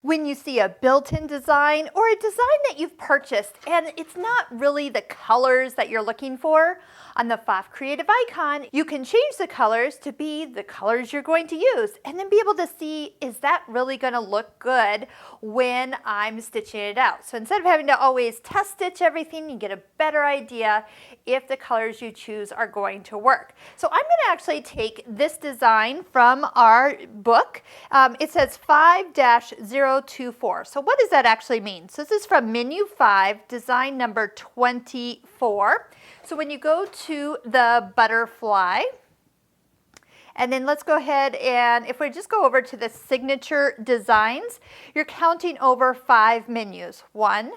When you see a built-in design or a design that you've purchased and it's not really the colors that you're looking for, on the Pfaff Creative icon, you can change the colors to be the colors you're going to use and then be able to see, is that really going to look good when I'm stitching it out? So instead of having to always test stitch everything, you get a better idea if the colors you choose are going to work. So I'm going to actually take this design from our book. It says 5-024. So what does that actually mean? So this is from menu 5, design number 24. So when you go to the butterfly, and then let's go ahead and if we just go over to the signature designs, you're counting over 5 menus. 1,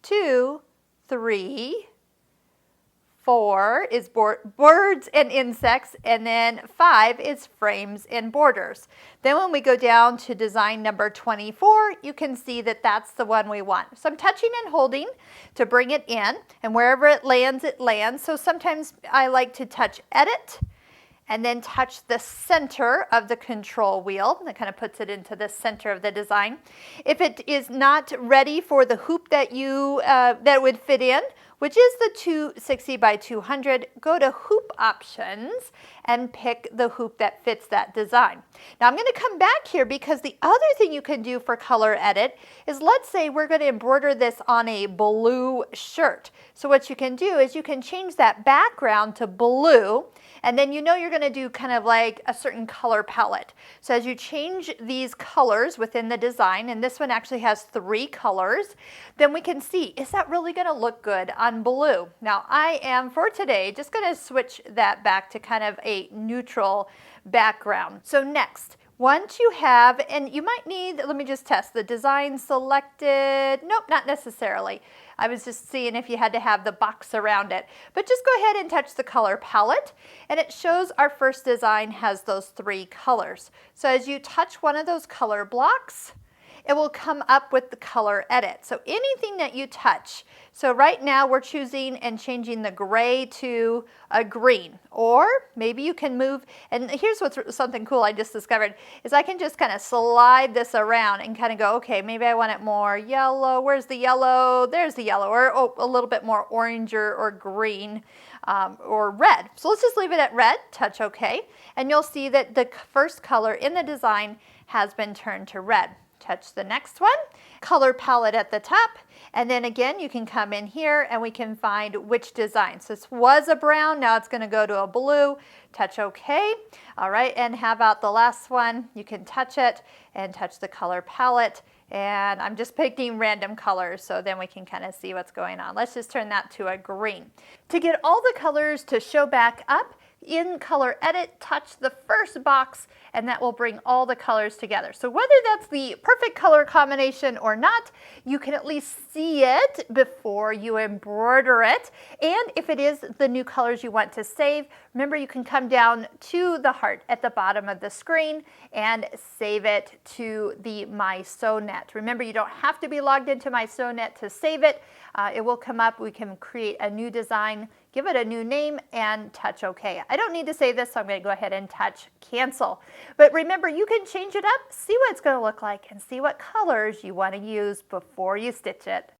2, 3, 4 is birds and insects, and then 5 is frames and borders. Then when we go down to design number 24, you can see that that's the one we want. So I'm touching and holding to bring it in, and wherever it lands, it lands. So sometimes I like to touch edit and then touch the center of the control wheel. That kind of puts it into the center of the design. If it is not ready for the hoop that you that would fit in, which is the 260 by 200, go to hoop options and pick the hoop that fits that design. Now I'm going to come back here because the other thing you can do for color edit is, let's say we're going to embroider this on a blue shirt. So what you can do is you can change that background to blue, and then you know you're going to do kind of like a certain color palette. So as you change these colors within the design, and this one actually has 3 colors, then we can see, is that really going to look good on blue? Now I am for today just going to switch that back to kind of a neutral background. So next, once you have, and you might need, let me just test, the design selected. Nope, not necessarily. I was just seeing if you had to have the box around it. But just go ahead and touch the color palette, and it shows our first design has those 3 colors. So as you touch one of those color blocks, it will come up with the color edit. So anything that you touch. So right now we're choosing and changing the gray to a green, or maybe you can move, and here's what's something cool I just discovered, is I can just kind of slide this around and kind of go, okay, maybe I want it more yellow. Where's the yellow? There's the yellow, or a little bit more orange or green or red. So let's just leave it at red, touch OK, and you'll see that the first color in the design has been turned to red. Touch the next one, color palette at the top, and then again you can come in here and we can find which design. So this was a brown, now it's going to go to a blue. Touch OK. All right, and how about the last one? You can touch it and touch the color palette, and I'm just picking random colors so then we can kind of see what's going on. Let's just turn that to a green. To get all the colors to show back up, in color edit, touch the first box, and that will bring all the colors together. So whether that's the perfect color combination or not, you can at least see it before you embroider it. And if it is the new colors you want to save, remember you can come down to the heart at the bottom of the screen and save it to the My Sew Net. Remember, you don't have to be logged into My Sew Net to save it. It will come up. We can create a new design, give it a new name, and touch OK. I don't need to save this, so I'm going to go ahead and touch cancel. But remember, you can change it up, see what it's going to look like, and see what colors you want to use before you stitch it.